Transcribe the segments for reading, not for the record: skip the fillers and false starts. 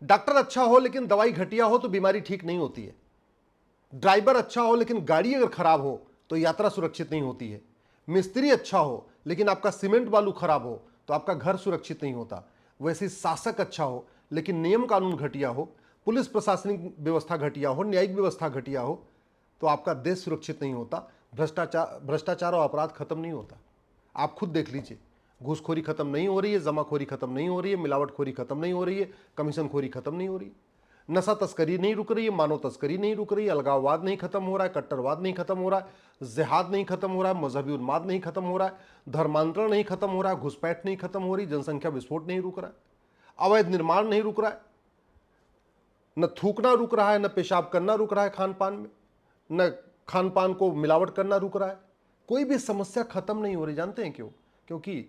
Doctor अच्छा हो लेकिन दवाई घटिया हो तो बीमारी ठीक नहीं होती है। ड्राइवर अच्छा हो लेकिन गाड़ी अगर खराब हो तो यात्रा सुरक्षित नहीं होती है। मिस्त्री अच्छा हो लेकिन आपका सीमेंट बालू खराब हो तो आपका घर सुरक्षित नहीं होता। वैसे ही शासक अच्छा हो लेकिन नियम कानून घटिया हो, पुलिस प्रशासनिक व्यवस्था घटिया हो, न्यायिक व्यवस्था घटिया हो तो आपका देश सुरक्षित नहीं होता। भ्रष्टाचार और अपराध खत्म नहीं होता। आप खुद देख लीजिए, घूसखोरी खत्म नहीं हो रही है, जमाखोरी खत्म नहीं हो रही है, मिलावटखोरी खत्म नहीं हो रही है, कमीशनखोरी खत्म नहीं हो रही है, नशा तस्करी नहीं रुक रही है, मानव तस्करी नहीं रुक रही है, अलगाववाद नहीं खत्म हो रहा है, कट्टरवाद नहीं खत्म हो रहा है, जिहाद नहीं खत्म हो रहा है, मजहबी उन्माद नहीं खत्म हो रहा है, धर्मांतरण नहीं खत्म हो रहा है, घुसपैठ नहीं खत्म हो रही, जनसंख्या विस्फोट नहीं रुक रहा है, अवैध निर्माण नहीं रुक रहा है, न थूकना रुक रहा है, न पेशाब करना रुक रहा है खान पान में, न खान पान को मिलावट करना रुक रहा है। कोई भी समस्या खत्म नहीं हो रही। जानते हैं क्यों? क्योंकि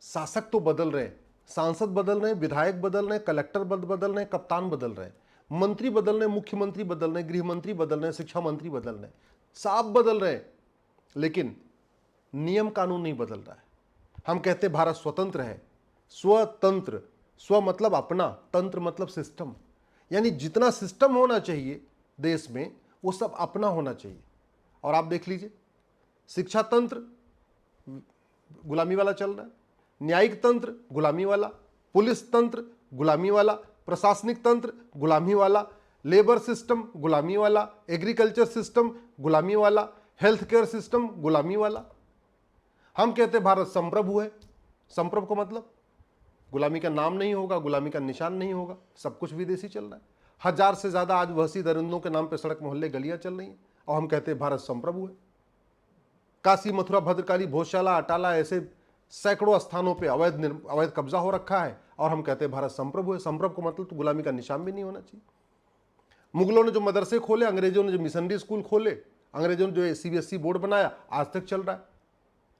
शासक तो बदल रहे हैं, सांसद बदल रहे हैं, विधायक बदल रहे हैं, कलेक्टर बदल रहे हैं, कप्तान बदल रहे हैं, मंत्री बदल रहे हैं, मुख्यमंत्री बदल रहे हैं, गृह मंत्री बदल रहे हैं, शिक्षा मंत्री बदल रहे हैं, सब बदल रहे हैं, लेकिन नियम कानून नहीं बदल रहा है। हम कहते हैं भारत स्वतंत्र है, स्वतंत्र, स्व मतलब अपना, तंत्र मतलब सिस्टम, यानी जितना सिस्टम होना चाहिए देश में वो सब अपना होना चाहिए। और आप देख लीजिए, शिक्षा तंत्र गुलामी वाला चल रहा है, न्यायिक तंत्र गुलामी वाला, पुलिस तंत्र गुलामी वाला, प्रशासनिक तंत्र गुलामी वाला, लेबर सिस्टम गुलामी वाला, एग्रीकल्चर सिस्टम गुलामी वाला, हेल्थ केयर सिस्टम गुलामी वाला। हम कहते हैं भारत संप्रभु है। संप्रभु का मतलब गुलामी का नाम नहीं होगा, गुलामी का निशान नहीं होगा, सब कुछ विदेशी चल रहा है। 1000 से ज्यादा आज वहशी दरिंदों के नाम पे सड़क मोहल्ले गलियां चल रही हैं और हम कहते हैं भारत संप्रभु है। काशी, मथुरा, भद्रकाली, भोजशाला, अटाला, ऐसे सैकड़ों स्थानों पे अवैध कब्जा हो रखा है और हम कहते हैं भारत संप्रभु है। संप्रभु का मतलब तो गुलामी का निशान भी नहीं होना चाहिए। मुगलों ने जो मदरसे खोले, अंग्रेजों ने जो मिशनरी स्कूल खोले, अंग्रेजों ने जो सीबीएसई बोर्ड बनाया, आज तक चल रहा है।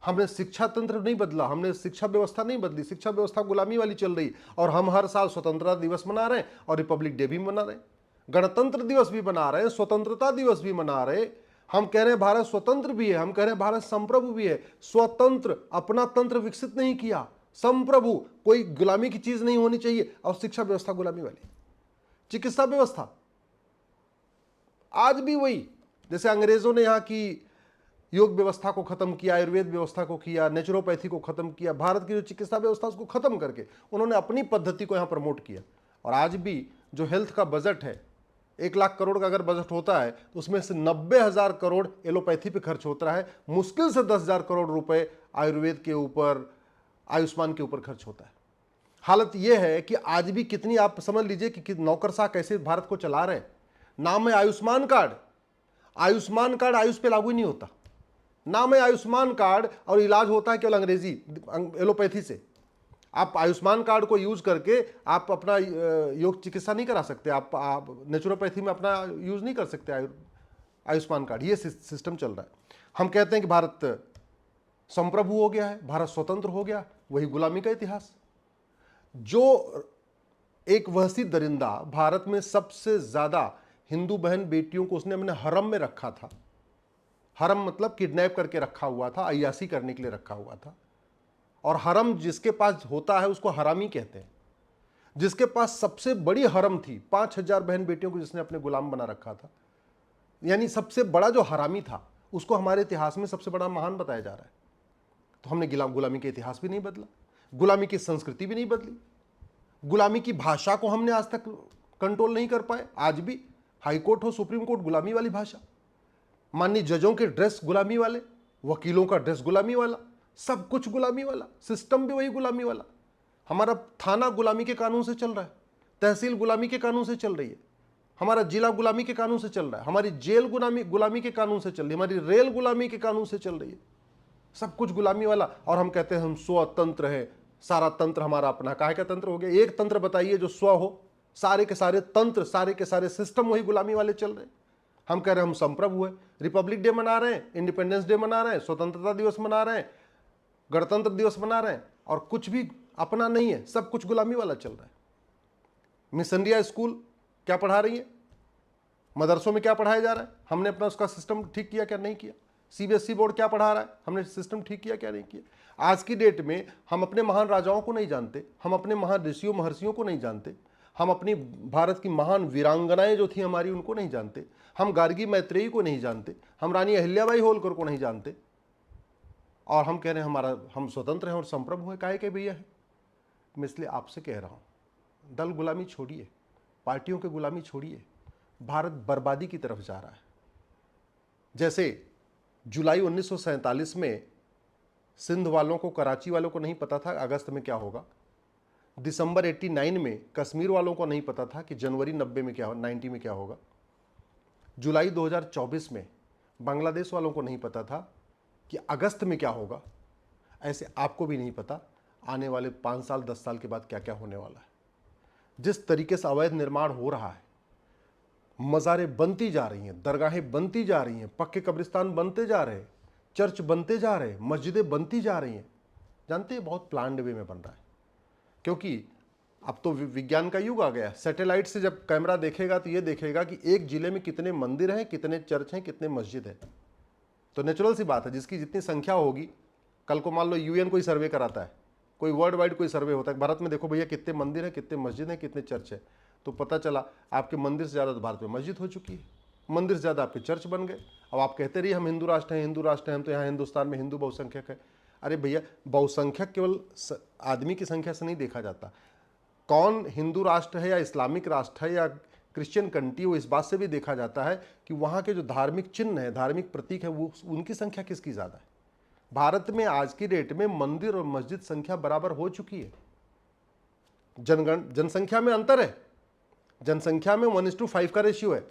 हमने शिक्षा तंत्र नहीं बदला, हमने शिक्षा व्यवस्था नहीं बदली, शिक्षा व्यवस्था गुलामी वाली चल रही। और हम हर साल स्वतंत्रता दिवस मना रहे हैं और रिपब्लिक डे भी मना रहे हैं, गणतंत्र दिवस भी मना रहे हैं, स्वतंत्रता दिवस भी मना रहे हैं। हम कह रहे हैं भारत स्वतंत्र भी है, हम कह रहे हैं भारत संप्रभु भी है। स्वतंत्र, अपना तंत्र विकसित नहीं किया, संप्रभु, कोई गुलामी की चीज नहीं होनी चाहिए। और शिक्षा व्यवस्था गुलामी वाली, चिकित्सा व्यवस्था आज भी वही, जैसे अंग्रेजों ने यहाँ की योग व्यवस्था को खत्म किया, आयुर्वेद व्यवस्था को किया, नेचुरोपैथी को खत्म किया, भारत की जो चिकित्सा व्यवस्था उसको खत्म करके उन्होंने अपनी पद्धति को यहाँ प्रमोट किया। और आज भी जो हेल्थ का बजट है, 1 लाख करोड़ का अगर बजट होता है तो उसमें से 90,000 करोड़ एलोपैथी पे खर्च होता है, मुश्किल से 10,000 करोड़ रुपए आयुर्वेद के ऊपर, आयुष्मान के ऊपर खर्च होता है। हालत यह है कि आज भी कितनी, आप समझ लीजिए कि नौकरशाह कैसे भारत को चला रहे हैं। नाम है आयुष्मान कार्ड, आयुष्मान कार्ड आयुष पे लागू ही नहीं होता। नाम है आयुष्मान कार्ड और इलाज होता है केवल अंग्रेजी एलोपैथी से। आप आयुष्मान कार्ड को यूज करके आप अपना योग चिकित्सा नहीं करा सकते, आप नेचुरोपैथी में अपना यूज नहीं कर सकते आयुष्मान कार्ड। ये सिस्टम चल रहा है। हम कहते हैं कि भारत संप्रभु हो गया है, भारत स्वतंत्र हो गया, वही गुलामी का इतिहास। जो एक वहशी दरिंदा भारत में सबसे ज्यादा हिंदू बहन बेटियों को उसने अपने हरम में रखा था, हरम मतलब किडनैप करके रखा हुआ था, अय्याशी करने के लिए रखा हुआ था। और हरम जिसके पास होता है उसको हरामी कहते हैं। जिसके पास सबसे बड़ी हरम थी, 5000 बहन बेटियों को जिसने अपने गुलाम बना रखा था, यानी सबसे बड़ा जो हरामी था, उसको हमारे इतिहास में सबसे बड़ा महान बताया जा रहा है। तो हमने गुलामी के इतिहास भी नहीं बदला, गुलामी की संस्कृति भी नहीं बदली, गुलामी की भाषा को हमने आज तक कंट्रोल नहीं कर पाए। आज भी हाईकोर्ट हो, सुप्रीम कोर्ट, गुलामी वाली भाषा, माननीय जजों के ड्रेस गुलामी वाले, वकीलों का ड्रेस गुलामी वाला, सब कुछ गुलामी वाला, सिस्टम भी वही गुलामी वाला। हमारा थाना गुलामी के कानून से चल रहा है, तहसील गुलामी के कानून से चल रही है, हमारा जिला गुलामी के कानून से चल रहा है, हमारी जेल गुलामी के कानून से चल रही है, हमारी रेल गुलामी के कानून से चल रही है, सब कुछ गुलामी वाला। और हम कहते हैं हम स्वतंत्र है, सारा तंत्र हमारा अपना। काहे का तंत्र हो गया? एक तंत्र बताइए जो स्व हो। सारे के सारे तंत्र, सारे के सारे सिस्टम वही गुलामी वाले चल रहे हैं। हम कह रहे हैं हम संप्रभु है, रिपब्लिक डे मना रहे हैं, इंडिपेंडेंस डे मना रहे हैं, स्वतंत्रता दिवस मना रहे हैं, गणतंत्र दिवस मना रहे हैं, और कुछ भी अपना नहीं है, सब कुछ गुलामी वाला चल रहा है। मिस इंडिया स्कूल क्या पढ़ा रही है, मदरसों में क्या पढ़ाया जा रहा है, हमने अपना उसका सिस्टम ठीक किया क्या? नहीं किया। सीबीएसई बोर्ड क्या पढ़ा रहा है, हमने सिस्टम ठीक किया क्या? नहीं किया। आज की डेट में हम अपने महान राजाओं को नहीं जानते, हम अपने महान ऋषियों महर्षियों को नहीं जानते, हम अपनी भारत की महान वीरांगनाएं जो थी हमारी उनको नहीं जानते, हम गार्गी मैत्रेयी को नहीं जानते, हम रानी अहिल्याबाई होलकर को नहीं जानते, और हम कह रहे हैं हम स्वतंत्र हैं और संप्रभु हैं। काहे के भैया है? मैं इसलिए आपसे कह रहा हूं, दल गुलामी छोड़िए, पार्टियों की गुलामी छोड़िए। भारत बर्बादी की तरफ जा रहा है। जैसे जुलाई 1947 में सिंध वालों को, कराची वालों को नहीं पता था अगस्त में क्या होगा, दिसंबर 89 में कश्मीर वालों को नहीं पता था कि जनवरी 90 में क्या हो, 90 में क्या होगा, जुलाई 2024 में बांग्लादेश वालों को नहीं पता था कि अगस्त में क्या होगा, ऐसे आपको भी नहीं पता आने वाले 5 साल 10 साल के बाद क्या क्या होने वाला है। जिस तरीके से अवैध निर्माण हो रहा है, मज़ारें बनती जा रही हैं, दरगाहें बनती जा रही हैं, पक्के कब्रिस्तान बनते जा रहे हैं, चर्च बनते जा रहे हैं, मस्जिदें बनती जा रही हैं, जानते हैं बहुत प्लान्ड वे में बन रहा है। क्योंकि अब तो विज्ञान का युग आ गया। सैटेलाइट से जब कैमरा देखेगा तो ये देखेगा कि एक जिले में कितने मंदिर हैं, कितने चर्च हैं, कितने मस्जिद हैं। तो नेचुरल सी बात है, जिसकी जितनी संख्या होगी, कल को मान लो यूएन कोई सर्वे कराता है, कोई वर्ल्ड वाइड कोई सर्वे होता है, भारत में देखो भैया कितने मंदिर हैं, कितने मस्जिद हैं, कितने चर्च हैं, तो पता चला आपके मंदिर से ज़्यादा तो भारत में मस्जिद हो चुकी है, मंदिर से ज़्यादा आपके चर्च बन गए। अब आप कहते रहिए हम हिंदू राष्ट्र हैं, हिंदू राष्ट्र हैं, हम तो यहाँ हिंदुस्तान में हिंदू बहुसंख्यक है। अरे भैया, बहुसंख्यक केवल आदमी की संख्या से नहीं देखा जाता, कौन हिंदू राष्ट्र है या इस्लामिक राष्ट्र है या क्रिश्चियन कंट्री, वो इस बात से भी देखा जाता है कि वहाँ के जो धार्मिक चिन्ह है, धार्मिक प्रतीक है, वो उनकी संख्या किसकी ज़्यादा है। भारत में आज की डेट में मंदिर और मस्जिद संख्या बराबर हो चुकी है। जनसंख्या में अंतर है, जनसंख्या में 1:5 का रेशियो है।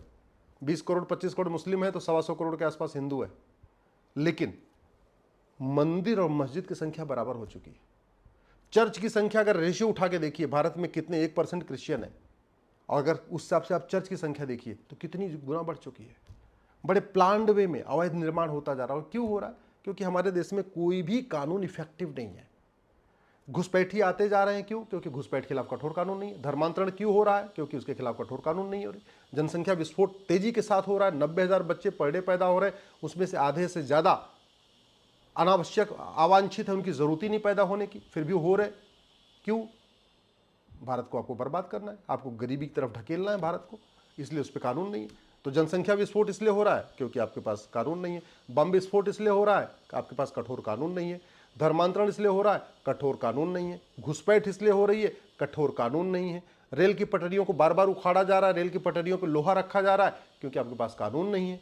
20 करोड़ 25 करोड़ मुस्लिम है तो 125 करोड़ के आसपास हिंदू है, लेकिन मंदिर और मस्जिद की संख्या बराबर हो चुकी है। चर्च की संख्या अगर रेशियो उठा के देखिए, भारत में कितने 1% क्रिश्चियन है, और अगर उस हिसाब से आप चर्च की संख्या देखिए तो कितनी गुना बढ़ चुकी है। बड़े प्लान्ड वे में अवैध निर्माण होता जा रहा है। क्यों हो रहा है? क्योंकि हमारे देश में कोई भी कानून इफेक्टिव नहीं है। घुसपैठी आते जा रहे हैं। क्यों? क्योंकि घुसपैठ के खिलाफ कठोर कानून नहीं है। धर्मांतरण क्यों हो रहा है? क्योंकि उसके खिलाफ कठोर कानून नहीं हो रही। जनसंख्या विस्फोट तेजी के साथ हो रहा है। 90,000 बच्चे पर डे पैदा हो रहे हैं, उसमें से आधे से ज़्यादा अनावश्यक अवांछित है, उनकी ज़रूरत ही नहीं पैदा होने की, फिर भी हो रहे। क्यों? भारत को आपको बर्बाद करना है, आपको गरीबी की तरफ ढकेलना है भारत को, इसलिए उस पर कानून नहीं है। तो जनसंख्या विस्फोट इसलिए हो रहा है क्योंकि आपके पास कानून नहीं है। बम विस्फोट इसलिए हो रहा है कि आपके पास कठोर कानून नहीं है। धर्मांतरण इसलिए हो रहा है, कठोर कानून नहीं है। घुसपैठ इसलिए हो रही है, कठोर कानून नहीं है। रेल की पटरियों को बार बार उखाड़ा जा रहा है, रेल की पटरियों पर लोहा रखा जा रहा है क्योंकि आपके पास कानून नहीं है।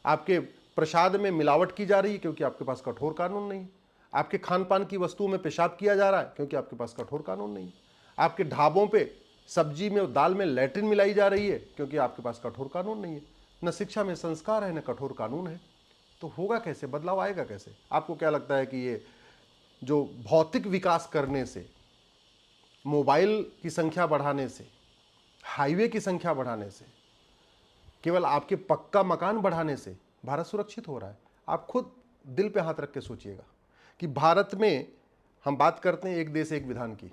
आपके प्रसाद में मिलावट की जा रही है क्योंकि आपके पास कठोर कानून नहीं है। आपके खान पान की वस्तुओं में पेशाब किया जा रहा है क्योंकि आपके पास कठोर कानून नहीं है। आपके ढाबों पे सब्जी में और दाल में लैट्रिन मिलाई जा रही है क्योंकि आपके पास कठोर कानून नहीं है। न शिक्षा में संस्कार है, न कठोर कानून है। तो होगा कैसे? बदलाव आएगा कैसे? आपको क्या लगता है कि ये जो भौतिक विकास करने से, मोबाइल की संख्या बढ़ाने से, हाईवे की संख्या बढ़ाने से, केवल आपके पक्का मकान बढ़ाने से भारत सुरक्षित हो रहा है? आप खुद दिल पे हाथ रख के सोचिएगा कि भारत में हम बात करते हैं एक देश एक विधान की,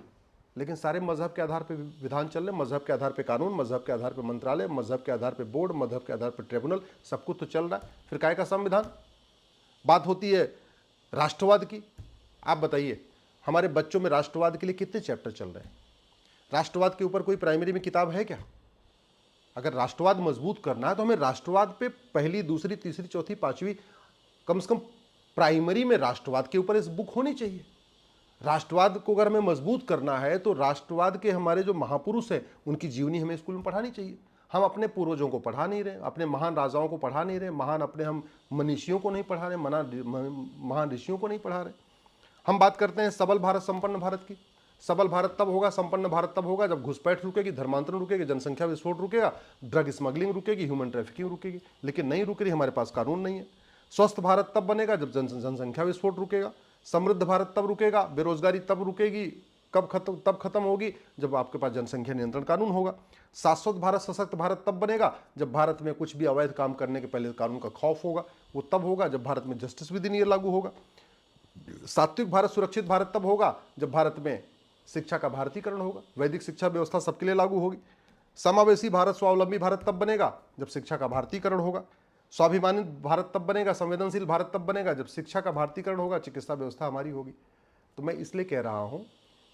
लेकिन सारे मजहब के आधार पर विधान चल रहे, मजहब के आधार पर कानून, मजहब के आधार पर मंत्रालय, मजहब के आधार पर बोर्ड, मजहब के आधार पर ट्रिब्यूनल, सब कुछ तो चल रहा है। फिर काहे का संविधान? बात होती है राष्ट्रवाद की। आप बताइए, हमारे बच्चों में राष्ट्रवाद के लिए कितने चैप्टर चल रहे हैं? राष्ट्रवाद के ऊपर कोई प्राइमरी में किताब है क्या? अगर राष्ट्रवाद मजबूत करना है तो हमें राष्ट्रवाद पे पहली, दूसरी, तीसरी, चौथी, पांचवी, कम से कम प्राइमरी में राष्ट्रवाद के ऊपर इस बुक होनी चाहिए। राष्ट्रवाद को अगर हमें मजबूत करना है तो राष्ट्रवाद के हमारे जो महापुरुष हैं उनकी जीवनी हमें स्कूल में पढ़ानी चाहिए। हम अपने पूर्वजों को पढ़ा नहीं रहे, अपने महान राजाओं को पढ़ा नहीं रहे, महान अपने हम मनीषियों को नहीं पढ़ा रहे, महान ऋषियों को नहीं पढ़ा रहे। हम बात करते हैं सबल भारत, संपन्न भारत की। सबल भारत तब होगा, संपन्न भारत तब होगा जब घुसपैठ रुकेगी, धर्मांतरण रुकेगी, जनसंख्या विस्फोट रुकेगा, ड्रग स्मगलिंग रुकेगी, ह्यूमन ट्रैफिकिंग रुकेगी। लेकिन नहीं रुक रही, हमारे पास कानून नहीं है। स्वस्थ भारत तब बनेगा जब जनसंख्या विस्फोट रुकेगा। समृद्ध भारत तब रुकेगा, बेरोजगारी तब रुकेगी, तब खत्म होगी जब आपके पास जनसंख्या नियंत्रण कानून होगा। शाश्वत भारत, सशक्त भारत तब बनेगा जब भारत में कुछ भी अवैध काम करने के पहले कानून का खौफ होगा। वो तब होगा जब भारत में जस्टिस विद इन ईयर लागू होगा। सात्विक भारत, सुरक्षित भारत तब होगा जब भारत में शिक्षा का भारतीकरण होगा, वैदिक शिक्षा व्यवस्था सबके लिए लागू होगी। समावेशी भारत, स्वावलंबी भारत तब बनेगा जब शिक्षा का भारतीकरण होगा। स्वाभिमानी भारत तब बनेगा, संवेदनशील भारत तब बनेगा जब शिक्षा का भारतीकरण होगा, चिकित्सा व्यवस्था हमारी होगी। तो मैं इसलिए कह रहा हूं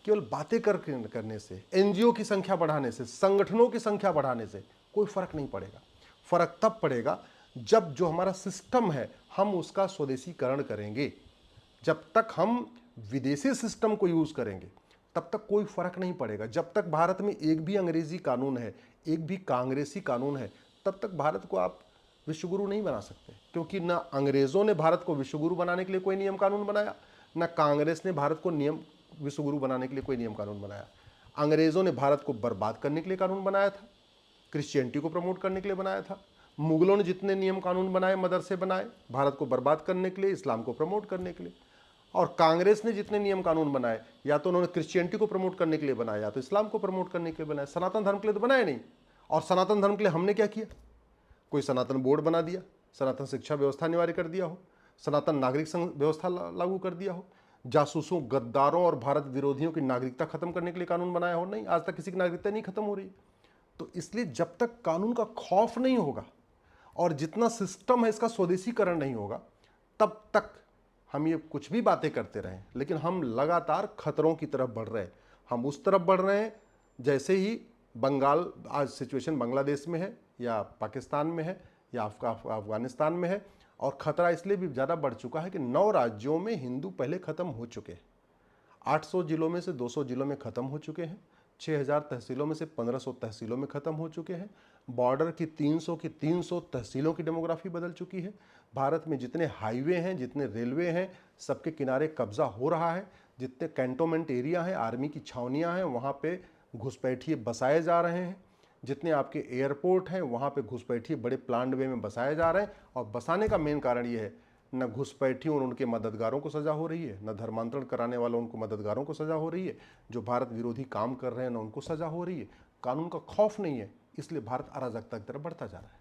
केवल बातें करने से, एनजीओ की संख्या बढ़ाने से, संगठनों की संख्या बढ़ाने से कोई फर्क नहीं पड़ेगा। फर्क तब पड़ेगा जब जो हमारा सिस्टम है हम उसका स्वदेशीकरण करेंगे। जब तक हम विदेशी सिस्टम को यूज करेंगे तब तक कोई फर्क नहीं पड़ेगा। जब तक भारत में एक भी अंग्रेजी कानून है, एक भी कांग्रेसी कानून है, तब तक भारत को आप विश्वगुरु नहीं बना सकते। क्योंकि ना अंग्रेजों ने भारत को विश्वगुरु बनाने के लिए कोई नियम कानून बनाया, ना कांग्रेस ने भारत को विश्वगुरु बनाने के लिए कोई नियम कानून बनाया। अंग्रेजों ने भारत को बर्बाद करने के लिए कानून बनाया था, क्रिश्चियनिटी को प्रमोट करने के लिए बनाया था। मुगलों ने जितने नियम कानून बनाए, मदरसे बनाए, भारत को बर्बाद करने के लिए, इस्लाम को प्रमोट करने के लिए। और कांग्रेस ने जितने नियम कानून बनाए, या तो उन्होंने क्रिश्चियनिटी को प्रमोट करने के लिए बनाया, या तो इस्लाम को प्रमोट करने के लिए बनाया। सनातन धर्म के लिए तो बनाए नहीं। और सनातन धर्म के लिए हमने क्या किया? कोई सनातन बोर्ड बना दिया, सनातन शिक्षा व्यवस्था अनिवार्य कर दिया हो, सनातन नागरिक व्यवस्था लागू कर दिया हो, जासूसों, गद्दारों और भारत विरोधियों की नागरिकता खत्म करने के लिए कानून बनाया हो? नहीं, आज तक किसी की नागरिकता नहीं खत्म हो रही। तो इसलिए जब तक कानून का खौफ नहीं होगा और जितना सिस्टम है इसका स्वदेशीकरण नहीं होगा, तब तक हम ये कुछ भी बातें करते रहें, लेकिन हम लगातार खतरों की तरफ बढ़ रहे हैं। हम उस तरफ बढ़ रहे हैं जैसे ही बंगाल, आज सिचुएशन बांग्लादेश में है या पाकिस्तान में है या अफगानिस्तान में है। और खतरा इसलिए भी ज़्यादा बढ़ चुका है कि 9 राज्यों में हिंदू पहले ख़त्म हो चुके हैं। 800 जिलों में से 200 जिलों में ख़त्म हो चुके हैं। 6000 तहसीलों में से 1500 तहसीलों में ख़त्म हो चुके हैं। बॉर्डर की 300 तहसीलों की डेमोग्राफी बदल चुकी है। भारत में जितने हाईवे हैं, जितने रेलवे हैं, सबके किनारे कब्जा हो रहा है। जितने कैंटोनमेंट एरिया हैं, आर्मी की छावनियां हैं, वहाँ पे घुसपैठिए बसाए जा रहे हैं। जितने आपके एयरपोर्ट हैं, वहाँ पे घुसपैठिए बड़े प्लान्ड वे में बसाए जा रहे हैं। और बसाने का मेन कारण ये है, न घुसपैठियों और उनके मददगारों को सजा हो रही है, न धर्मांतरण कराने वालों उनको मददगारों को सजा हो रही है, जो भारत विरोधी काम कर रहे हैं न उनको सजा हो रही है। कानून का खौफ नहीं है, इसलिए भारत अराजकता की तरफ बढ़ता जा रहा है।